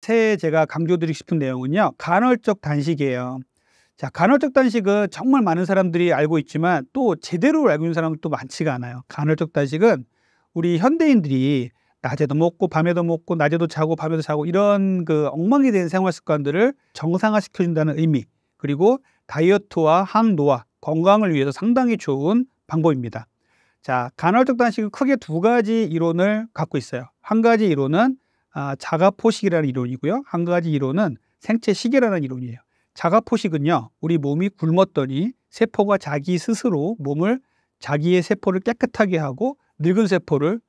끝에 제가 강조드리고 싶은 내용은요, 간헐적 단식이에요. 자, 간헐적 단식은 정말 많은 사람들이 알고 있지만 또 제대로 알고 있는 사람은 또 많지가 않아요. 간헐적 단식은 우리 현대인들이 낮에도 먹고 밤에도 먹고 낮에도 자고 밤에도 자고 이런 그 엉망이 된 생활 습관들을 정상화시켜준다는 의미, 그리고 다이어트와 항노화, 건강을 위해서 상당히 좋은 방법입니다. 자, 간헐적 단식은 크게 두 가지 이론을 갖고 있어요. 한 가지 이론은 자가포식이라는 이론이고요. 한 가지 이론은 생체시계라는 이론이에요. 자가포식은요, 우리 몸이 굶었더니 세포가 자기 스스로 자기의 세포를 깨끗하게 하고 늙은 세포를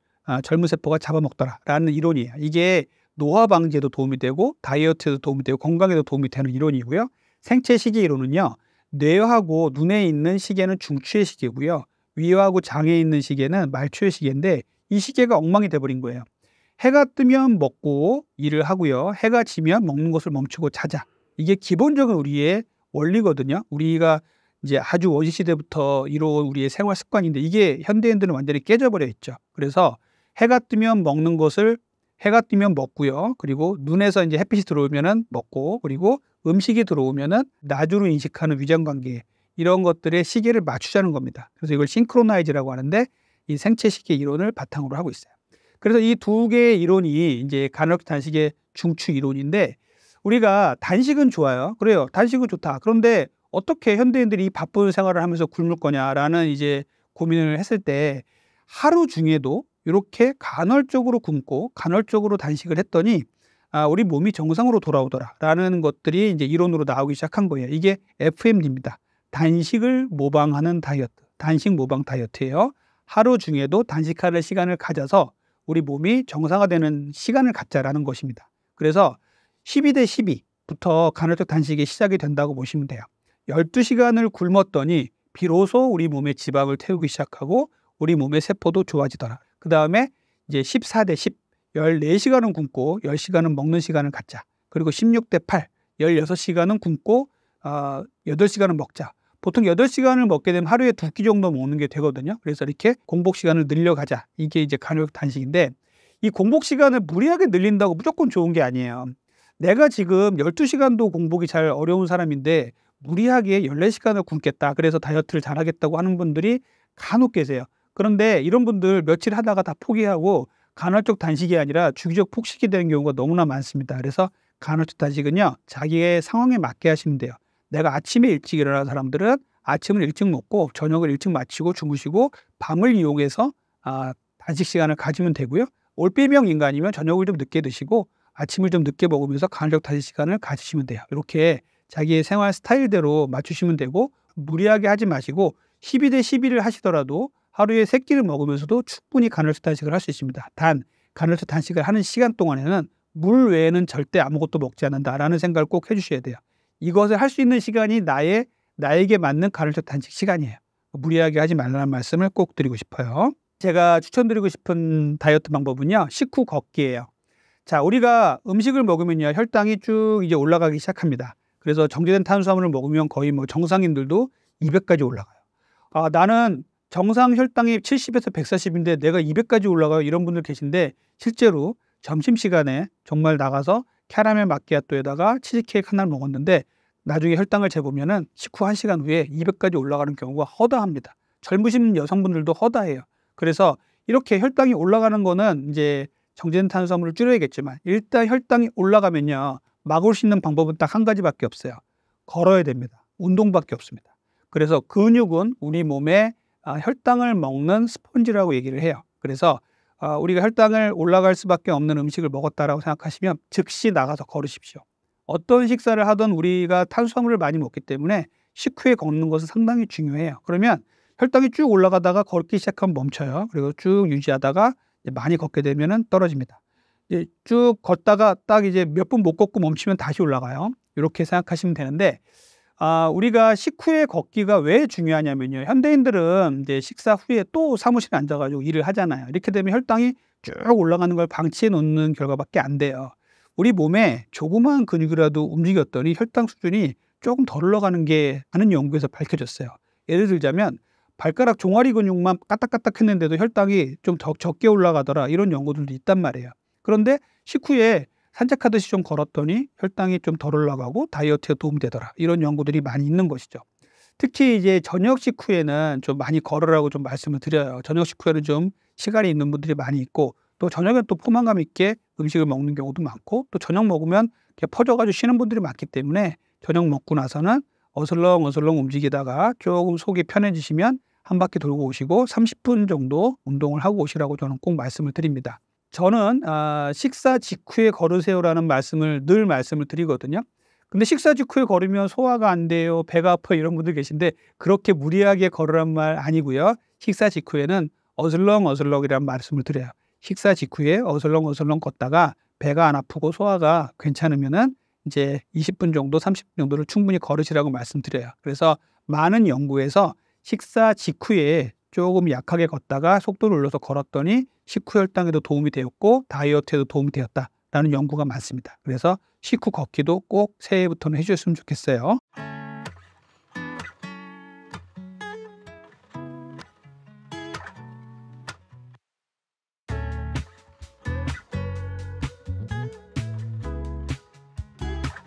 젊은 세포가 잡아먹더라라는 이론이에요. 이게 노화 방지에도 도움이 되고 다이어트에도 도움이 되고 건강에도 도움이 되는 이론이고요. 생체시계 이론은요, 뇌하고 눈에 있는 시계는 중추의 시계고요, 위하고 장에 있는 시계는 말초의 시계인데 이 시계가 엉망이 돼버린 거예요. 해가 뜨면 먹고 일을 하고요, 해가 지면 먹는 것을 멈추고 자자. 이게 기본적인 우리의 원리거든요. 우리가 이제 아주 원시시대부터 이뤄온 우리의 생활 습관인데 이게 현대인들은 완전히 깨져버려 있죠. 그래서 해가 뜨면 먹는 것을 해가 뜨면 먹고요. 그리고 눈에서 이제 햇빛이 들어오면은 먹고, 그리고 음식이 들어오면은 나주로 인식하는 위전관계, 이런 것들의 시계를 맞추자는 겁니다. 그래서 이걸 싱크로나이즈라고 하는데 이 생체 시계 이론을 바탕으로 하고 있어요. 그래서 이 두 개의 이론이 이제 간헐적 단식의 중추 이론인데, 우리가 단식은 좋아요. 그래요. 단식은 좋다. 그런데 어떻게 현대인들이 이 바쁜 생활을 하면서 굶을 거냐라는 이제 고민을 했을 때 하루 중에도 이렇게 간헐적으로 굶고 간헐적으로 단식을 했더니 우리 몸이 정상으로 돌아오더라라는 것들이 이제 이론으로 나오기 시작한 거예요. 이게 FMD입니다. 단식을 모방하는 다이어트. 단식 모방 다이어트예요. 하루 중에도 단식하는 시간을 가져서 우리 몸이 정상화되는 시간을 갖자라는 것입니다. 그래서 12대 12부터 간헐적 단식이 시작이 된다고 보시면 돼요. 12시간을 굶었더니 비로소 우리 몸에 지방을 태우기 시작하고 우리 몸의 세포도 좋아지더라. 그 다음에 이제 14대 10, 14시간은 굶고 10시간은 먹는 시간을 갖자. 그리고 16대 8, 16시간은 굶고 8시간은 먹자. 보통 8시간을 먹게 되면 하루에 2끼 정도 먹는 게 되거든요. 그래서 이렇게 공복 시간을 늘려가자. 이게 이제 간헐적 단식인데, 이 공복 시간을 무리하게 늘린다고 무조건 좋은 게 아니에요. 내가 지금 12시간도 공복이 잘 어려운 사람인데 무리하게 14시간을 굶겠다, 그래서 다이어트를 잘하겠다고 하는 분들이 간혹 계세요. 그런데 이런 분들 며칠 하다가 다 포기하고 간헐적 단식이 아니라 주기적 폭식이 되는 경우가 너무나 많습니다. 그래서 간헐적 단식은요, 자기의 상황에 맞게 하시면 돼요. 내가 아침에 일찍 일어나는 사람들은 아침을 일찍 먹고 저녁을 일찍 마치고 주무시고 밤을 이용해서 단식 시간을 가지면 되고요. 올빼미형 인간이면 저녁을 좀 늦게 드시고 아침을 좀 늦게 먹으면서 간헐적 단식 시간을 가지시면 돼요. 이렇게 자기의 생활 스타일대로 맞추시면 되고, 무리하게 하지 마시고 12대 12를 하시더라도 하루에 3끼를 먹으면서도 충분히 간헐적 단식을 할 수 있습니다. 단 간헐적 단식을 하는 시간 동안에는 물 외에는 절대 아무것도 먹지 않는다라는 생각을 꼭 해주셔야 돼요. 이것을 할 수 있는 시간이 나에게 맞는 간헐적 단식 시간이에요. 무리하게 하지 말라는 말씀을 꼭 드리고 싶어요. 제가 추천드리고 싶은 다이어트 방법은요, 식후 걷기예요. 자, 우리가 음식을 먹으면요, 혈당이 쭉 이제 올라가기 시작합니다. 그래서 정제된 탄수화물을 먹으면 거의 정상인들도 200까지 올라가요. 나는 정상 혈당이 70에서 140인데 내가 200까지 올라가요, 이런 분들 계신데, 실제로 점심시간에 정말 나가서 캐러멜 마키아토에다가 치즈케이크 하나를 먹었는데 나중에 혈당을 재보면은 식후 1시간 후에 200까지 올라가는 경우가 허다합니다. 젊으신 여성분들도 허다해요. 그래서 이렇게 혈당이 올라가는 거는 이제 정제된 탄수화물을 줄여야겠지만, 일단 혈당이 올라가면요, 막을 수 있는 방법은 딱 한 가지밖에 없어요. 걸어야 됩니다. 운동밖에 없습니다. 그래서 근육은 우리 몸에 혈당을 먹는 스펀지라고 얘기를 해요. 그래서 우리가 혈당을 올라갈 수밖에 없는 음식을 먹었다라고 생각하시면 즉시 나가서 걸으십시오. 어떤 식사를 하든 우리가 탄수화물을 많이 먹기 때문에 식후에 걷는 것은 상당히 중요해요. 그러면 혈당이 쭉 올라가다가 걷기 시작하면 멈춰요. 그리고 쭉 유지하다가 많이 걷게 되면 떨어집니다. 이제 쭉 걷다가 딱 이제 몇 분 못 걷고 멈추면 다시 올라가요. 이렇게 생각하시면 되는데, 우리가 식후에 걷기가 왜 중요하냐면요, 현대인들은 이제 식사 후에 또 사무실에 앉아가지고 일을 하잖아요. 이렇게 되면 혈당이 쭉 올라가는 걸 방치해 놓는 결과밖에 안 돼요. 우리 몸에 조그마한 근육이라도 움직였더니 혈당 수준이 조금 덜 올라가는 게 하는 연구에서 밝혀졌어요. 예를 들자면 발가락 종아리 근육만 까딱까딱 했는데도 혈당이 좀 적게 올라가더라, 이런 연구들도 있단 말이에요. 그런데 식후에 산책하듯이 좀 걸었더니 혈당이 좀 덜 올라가고 다이어트에 도움이 되더라. 이런 연구들이 많이 있는 것이죠. 특히 이제 저녁 식후에는 좀 많이 걸으라고 좀 말씀을 드려요. 저녁 식후에는 좀 시간이 있는 분들이 많이 있고 또 저녁에 또 포만감 있게 음식을 먹는 경우도 많고 또 저녁 먹으면 이렇게 퍼져가지고 쉬는 분들이 많기 때문에 저녁 먹고 나서는 어슬렁어슬렁 움직이다가 조금 속이 편해지시면 한 바퀴 돌고 오시고 30분 정도 운동을 하고 오시라고 저는 꼭 말씀을 드립니다. 저는 식사 직후에 걸으세요라는 말씀을 늘 말씀을 드리거든요. 근데 식사 직후에 걸으면 소화가 안 돼요, 배가 아파요 이런 분들 계신데 그렇게 무리하게 걸으란 말 아니고요. 식사 직후에는 어슬렁어슬렁이라는 말씀을 드려요. 식사 직후에 어슬렁어슬렁 걷다가 배가 안 아프고 소화가 괜찮으면은 이제 20분 정도, 30분 정도를 충분히 걸으시라고 말씀드려요. 그래서 많은 연구에서 식사 직후에 조금 약하게 걷다가 속도를 올려서 걸었더니 식후 혈당에도 도움이 되었고 다이어트에도 도움이 되었다라는 연구가 많습니다. 그래서 식후 걷기도 꼭 새해부터는 해주셨으면 좋겠어요.